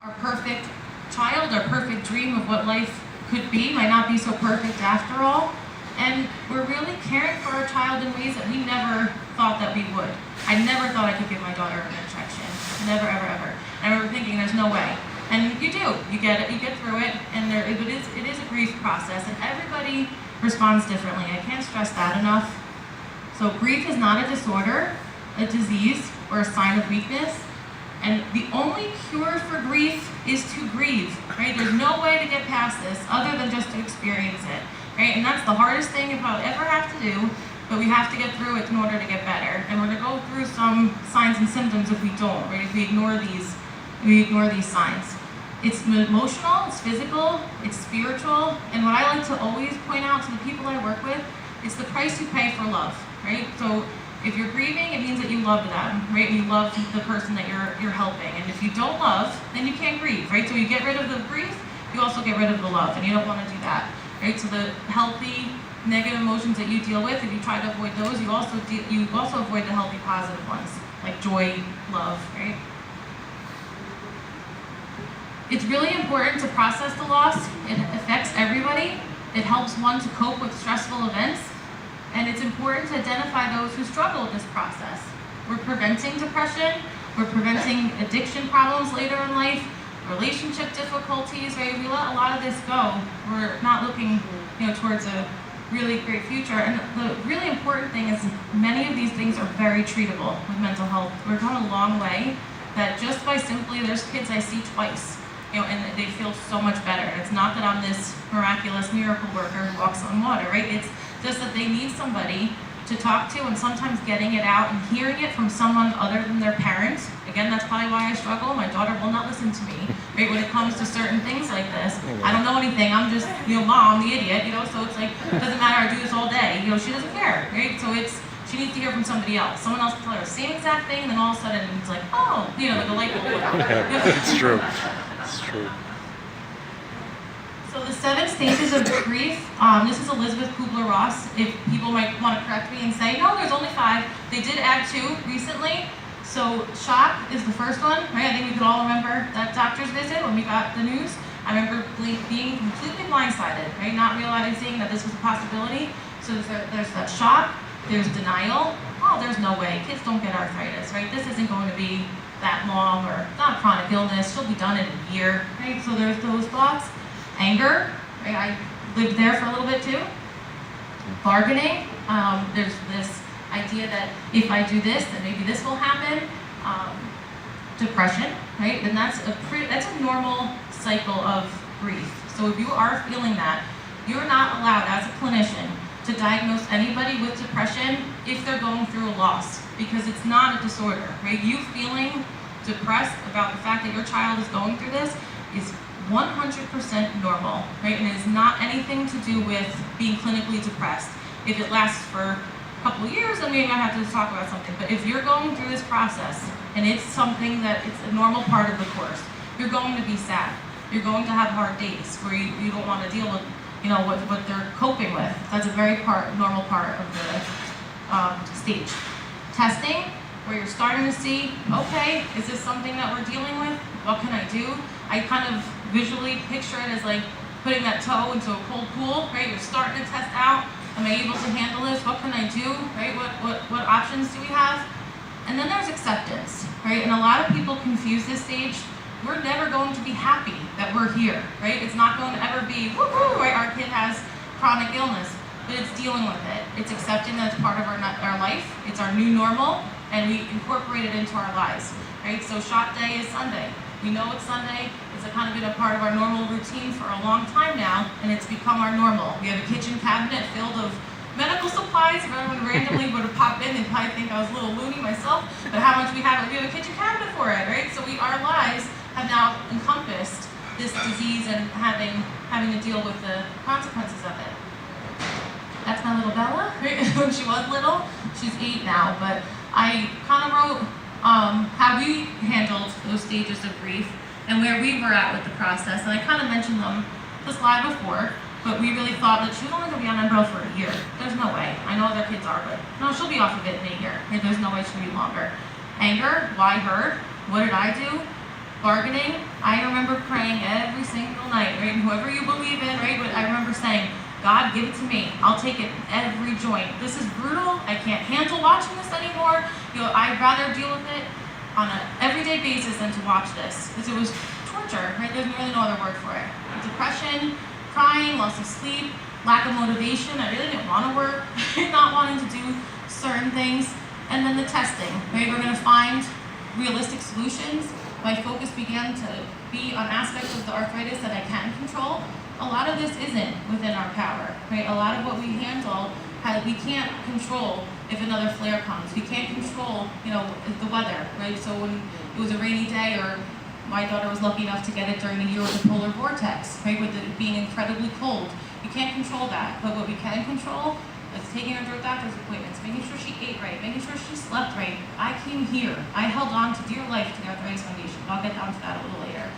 Our perfect child, our perfect dream of what life could be might not be so perfect after all. And we're really caring for our child in ways that we never thought that we would. I never thought I could give my daughter an injection. Never, ever, ever. And I remember thinking, there's no way. And you do. You get it. You get through it. And it is a grief process. And everybody responds differently. I can't stress that enough. So grief is not a disorder, a disease, or a sign of weakness. And the only cure for grief is to grieve, right? There's no way to get past this other than just to experience it, right? And that's the hardest thing you'll probably ever have to do, but we have to get through it in order to get better. And we're gonna go through some signs and symptoms if we don't, right? If we ignore these signs. It's emotional, it's physical, it's spiritual, and what I like to always point out to the people I work with, it's the price you pay for love, right? So if you're grieving, it means that you love them, right? You love the person that you're helping. And if you don't love, then you can't grieve, right? So you get rid of the grief, you also get rid of the love, and you don't want to do that, right? So the healthy, negative emotions that you deal with, if you try to avoid those, you also avoid the healthy, positive ones, like joy, love, right? It's really important to process the loss. It affects everybody. It helps one to cope with stressful events. And it's important to identify those who struggle with this process. We're preventing depression, we're preventing addiction problems later in life, relationship difficulties, right? If we let a lot of this go, we're not looking, towards a really great future. And the really important thing is many of these things are very treatable with mental health. We're going a long way that just by simply, there's kids I see twice, and they feel so much better. And it's not that I'm this miraculous miracle worker who walks on water, right? It's just that they need somebody to talk to, and sometimes getting it out and hearing it from someone other than their parents. Again, that's probably why I struggle. My daughter will not listen to me, right, when it comes to certain things like this. I don't know anything. I'm just, mom, the idiot, so it's like, it doesn't matter, I do this all day. She doesn't care, right? So she needs to hear from somebody else. Someone else can tell her the same exact thing, and then all of a sudden it's like, oh, like a light bulb. It's true. It's true. So the 7 stages of grief, this is Elizabeth Kubler-Ross. If people might want to correct me and say, no, there's only 5. They did add 2 recently. So shock is the first one, right? I think we could all remember that doctor's visit when we got the news. I remember being completely blindsided, right? Not realizing that this was a possibility. So there's that shock, there's denial. Oh, there's no way, kids don't get arthritis, right? This isn't going to be that long, or not a chronic illness, she'll be done in a year, right? So there's those thoughts. Anger, right? I lived there for a little bit too. Bargaining, there's this idea that if I do this, then maybe this will happen. Depression, right? And that's a normal cycle of grief. So if you are feeling that, you're not allowed as a clinician to diagnose anybody with depression if they're going through a loss, because it's not a disorder, right? You feeling depressed about the fact that your child is going through this is 100% normal, right? And it is not anything to do with being clinically depressed. If it lasts for a couple of years, then maybe I have to talk about something. But if you're going through this process and it's something that it's a normal part of the course, you're going to be sad. You're going to have hard days where you don't want to deal with, what they're coping with. That's a very normal part of the stage. Testing, where you're starting to see, okay, is this something that we're dealing with? What can I do? I kind of visually picture it as like putting that toe into a cold pool, right? You're starting to test out, am I able to handle this? What can I do, right? What options do we have? And then there's acceptance, right? And a lot of people confuse this stage. We're never going to be happy that we're here, right? It's not going to ever be, woo-hoo, right? Our kid has chronic illness, but it's dealing with it. It's accepting that it's part of our life. It's our new normal, and we incorporate it into our lives, right? So shop day is Sunday. We know it's Sunday. It's kind of been a part of our normal routine for a long time now, and it's become our normal. We have a kitchen cabinet filled of medical supplies. If everyone randomly would have popped in, they'd probably think I was a little loony myself, but how much we have a kitchen cabinet for it, right? So our lives have now encompassed this disease and having to deal with the consequences of it. That's my little Bella. When she was little, she's 8 now, but I kind of wrote how we handled those stages of grief and where we were at with the process. And I kind of mentioned them the slide before, but we really thought that she was only going to be on Enbrel for a year. There's no way. I know other kids are, but no, she'll be off of it in a year. There's no way she'll be longer. Anger, why her? What did I do? bargaining, I remember praying every single night, right? And whoever you believe in, right? But I remember saying, God, give it to me. I'll take it every joint. This is brutal. I can't handle watching this anymore. I'd rather deal with it on an everyday basis than to watch this, because it was torture, right? There's really no other word for it. Depression, crying, loss of sleep, lack of motivation. I really didn't want to work, not wanting to do certain things. And then the testing, right? We're going to find realistic solutions. My focus began to be on aspects of the arthritis that I can control. A lot of this isn't within our power, right? A lot of what we handle, we can't control if another flare comes. We can't control, the weather, right? So when it was a rainy day, or my daughter was lucky enough to get it during the year with the polar vortex, right? With it being incredibly cold. You can't control that, but what we can control is taking her to her doctor's appointments, making sure she ate right, making sure she slept right. I came here. I held on to dear life to the Arthritis Foundation. I'll get down to that a little later.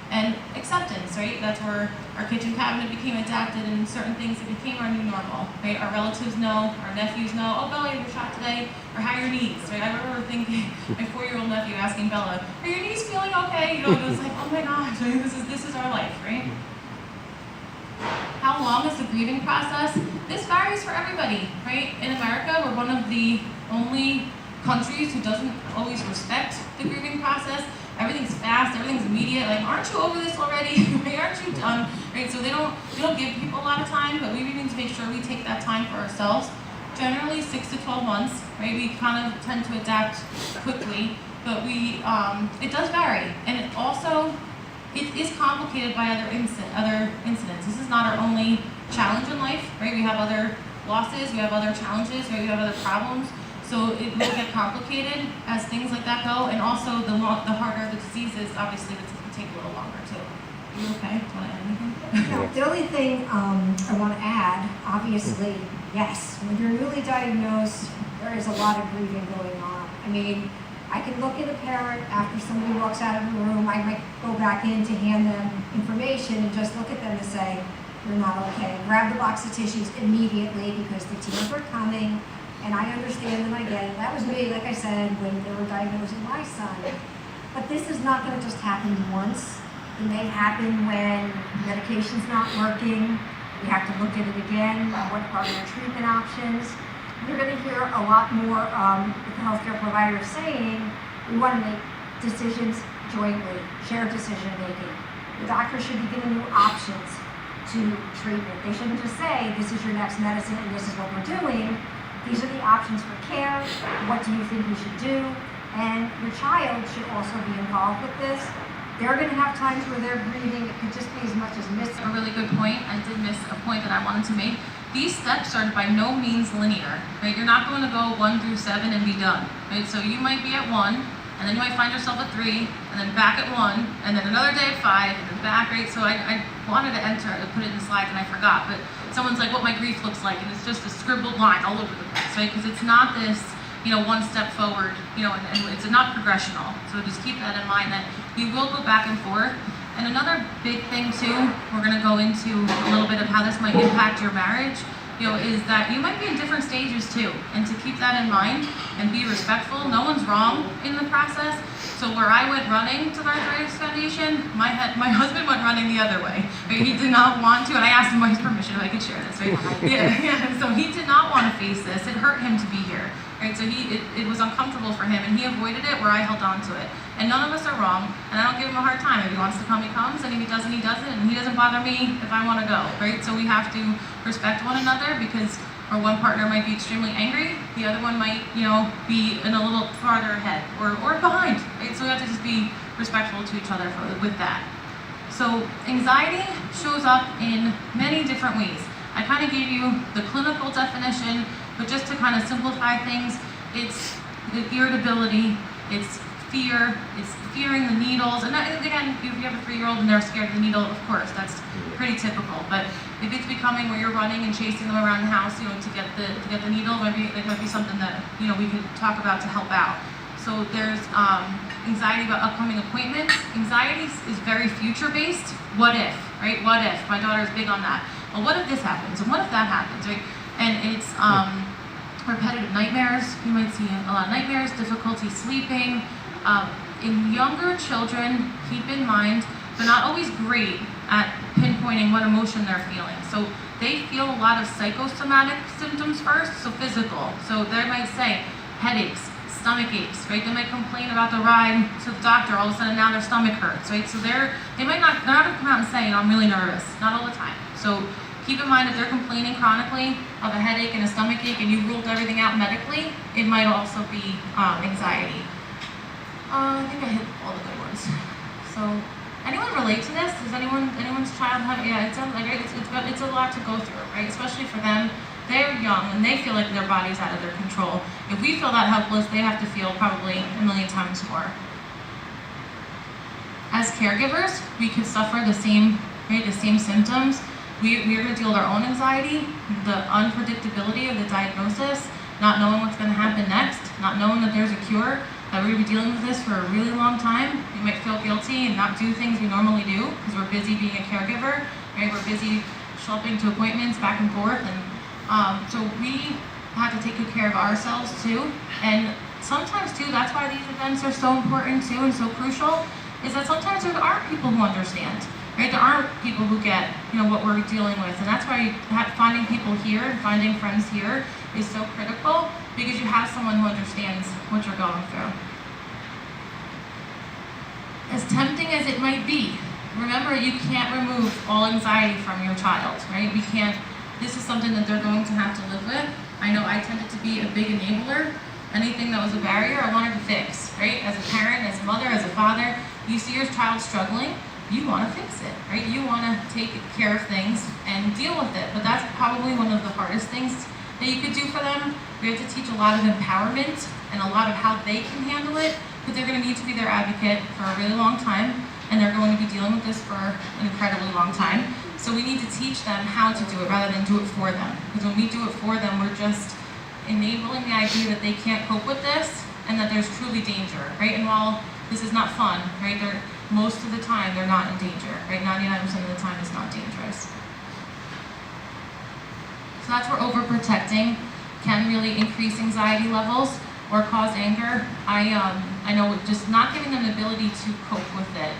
And acceptance, right? That's where our kitchen cabinet became adapted, and certain things that became our new normal, right? Our relatives know, our nephews know, oh, Bella, you were shot today, or how are your knees, right? I remember thinking, my 4-year-old nephew asking Bella, are your knees feeling okay? It was like, oh my gosh, this is our life, right? How long is the grieving process? This varies for everybody, right? In America, we're one of the only countries who doesn't always respect the grieving process. Everything's fast, everything's immediate. Like, aren't you over this already? Aren't you done? Right? So they don't give people a lot of time, but we need to make sure we take that time for ourselves. Generally 6 to 12 months, right? We kind of tend to adapt quickly, but it does vary, and it is complicated by other incidents. This is not our only challenge in life, right? We have other losses, we have other challenges, right? We have other problems. So it will get complicated as things like that go, and also the harder the disease is, obviously it can take a little longer too. Are you okay? Do you want to add anything? No, the only thing I want to add, obviously, yes, when you're newly diagnosed, there is a lot of grieving going on. I mean, I can look at a parent after somebody walks out of the room. I might go back in to hand them information and just look at them and say, you're not okay. Grab the box of tissues immediately because the tears are coming. And I understand and I get it. That was me, like I said, when they were diagnosing my son. But this is not going to just happen once. It may happen when medication's not working. We have to look at it again. What are their treatment options? You're going to hear a lot more with the healthcare providers saying we want to make decisions jointly, shared decision making. The doctor should be giving you options to treatment. They shouldn't just say, this is your next medicine and this is what we're doing. These are the options for care. What do you think we should do? And your child should also be involved with this. They're going to have times where they're grieving. It could just be as much as missing. A really good point. I did miss a point that I wanted to make. These steps are by no means linear, right? You're not going to go 1 through 7 and be done, right? So you might be at 1, and then you might find yourself at 3, and then back at 1, and then another day at 5, and then back, right? So I wanted to put it in the slides, and I forgot, but someone's like, what my grief looks like, and it's just a scribbled line all over the place, right? Because it's not this, one step forward, and it's not progressional. So just keep that in mind, that you will go back and forth. And another big thing too, we're going to go into a little bit of how this might impact your marriage, is that you might be in different stages too. And to keep that in mind and be respectful, no one's wrong in the process. So where I went running to the Arthritis Foundation, my husband went running the other way. Right? He did not want to, and I asked him by his permission if I could share this, right? Yeah. So he did not want to face this. It hurt him to be here. Right? So it was uncomfortable for him, and he avoided it where I held on to it. And none of us are wrong, and I don't give him a hard time. If he wants to come, he comes, and if he doesn't, he doesn't, and he doesn't bother me if I want to go, right? So we have to respect one another, because or one partner might be extremely angry, the other one might, be in a little farther ahead or behind, right? So we have to just be respectful to each other with that. So anxiety shows up in many different ways. I kind of gave you the clinical definition, but just to kind of simplify things, it's irritability, it's fear, it's fearing the needles, and that, again, if you have a 3-year-old and they're scared of the needle, of course, that's pretty typical. But if it's becoming where you're running and chasing them around the house, to get the needle, it might be something that we could talk about to help out. So there's anxiety about upcoming appointments. Anxiety is very future-based. What if, right? What if? My daughter is big on that. Well, what if this happens? And what if that happens, right? And it's repetitive nightmares. You might see a lot of nightmares, difficulty sleeping, in younger children, keep in mind, they're not always great at pinpointing what emotion they're feeling. So they feel a lot of psychosomatic symptoms first, so physical. So they might say headaches, stomach aches, right? They might complain about the ride to the doctor, all of a sudden now their stomach hurts, right? So they're not gonna come out and say, I'm really nervous, not all the time. So keep in mind if they're complaining chronically of a headache and a stomach ache and you ruled everything out medically, it might also be anxiety. I think I hit all the good ones. So, anyone relate to this? Does anyone's child have? Yeah, it's a lot to go through, right? Especially for them. They're young and they feel like their body's out of their control. If we feel that helpless, they have to feel probably a million times more. As caregivers, we could suffer the same symptoms. We're going to deal with our own anxiety, the unpredictability of the diagnosis, not knowing what's going to happen next, not knowing that there's a cure, that we're going to be dealing with this for a really long time. We might feel guilty and not do things we normally do because we're busy being a caregiver, right? We're busy shopping to appointments back and forth, and so we have to take good care of ourselves too. And sometimes too, that's why these events are so important too and so crucial, is that sometimes there aren't people who understand. Right? There aren't people who get, what we're dealing with, and that's why finding people here and finding friends here is so critical, because you have someone who understands what you're going through. As tempting as it might be, remember you can't remove all anxiety from your child, right? We can't. This is something that they're going to have to live with. I know I tended to be a big enabler. Anything that was a barrier, I wanted to fix, right? As a parent, as a mother, as a father, you see your child struggling, you want to fix it, right? You want to take care of things and deal with it. But that's probably one of the hardest things that you could do for them. We have to teach a lot of empowerment and a lot of how they can handle it, but they're going to need to be their advocate for a really long time, and they're going to be dealing with this for an incredibly long time. So we need to teach them how to do it rather than do it for them. Because when we do it for them, we're just enabling the idea that they can't cope with this and that there's truly danger, right? And while this is not fun, right? Most of the time, they're not in danger, right? 99% of the time, it's not dangerous. So that's where overprotecting can really increase anxiety levels or cause anger. I know just not giving them the ability to cope with it,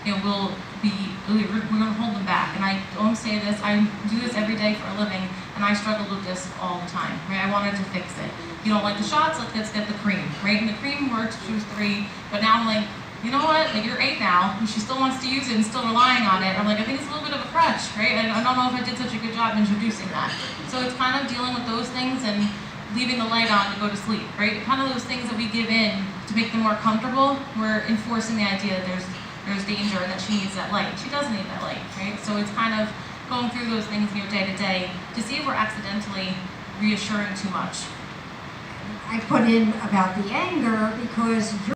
we're going to hold them back. And I don't say this, I do this every day for a living, and I struggled with this all the time, right? I wanted to fix it. You don't like the shots, let's get the cream, right? And the cream worked, she was 3, but now I'm like, you know what, like you're 8 now, and she still wants to use it and still relying on it. I'm like, I think it's a little bit of a crutch, right? And I don't know if I did such a good job introducing that. So it's kind of dealing with those things and leaving the light on to go to sleep, right? Kind of those things that we give in to make them more comfortable. We're enforcing the idea that there's danger and that she needs that light. She doesn't need that light, right? So it's kind of going through those things in your day to day to see if we're accidentally reassuring too much. I put in about the anger because